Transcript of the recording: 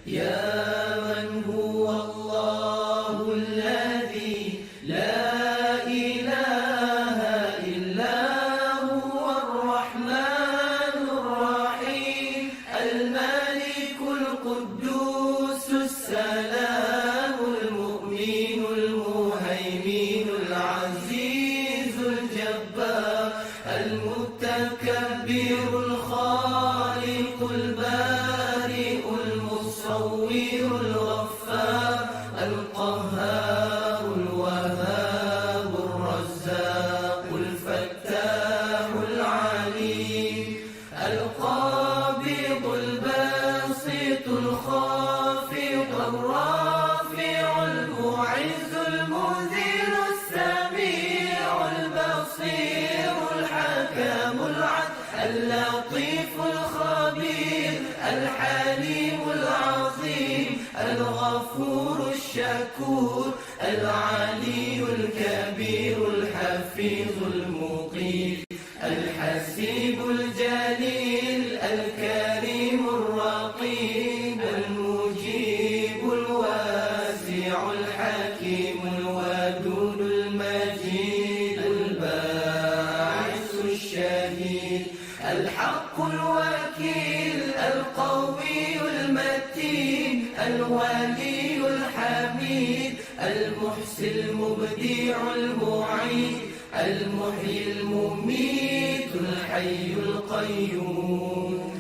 يا من هو الله الذي لا إله إلا هو الرحمن الرحيم الملك القدوس السلام المؤمن المهيمن العزيز الجبار المتكبر الخالق البارئ المصور الغفار القهار الوهاب الرزاق الفتاح العليم القابض الباسط الخافض الرافع المعز المذل السميع البصير الحكم العدل اللطيف الخبير الحليم العظيم الغفور الشكور العلي الكبير الحفيظ المقيت الحسيب الجليل الكريم الرقيب المجيب الواسع الحكيم الودود المجيد الباعث الشهيد الحق الوكيل القوي المتين الولي الحميد المحسن المبدع المعيد المحيي المميت الحي القيوم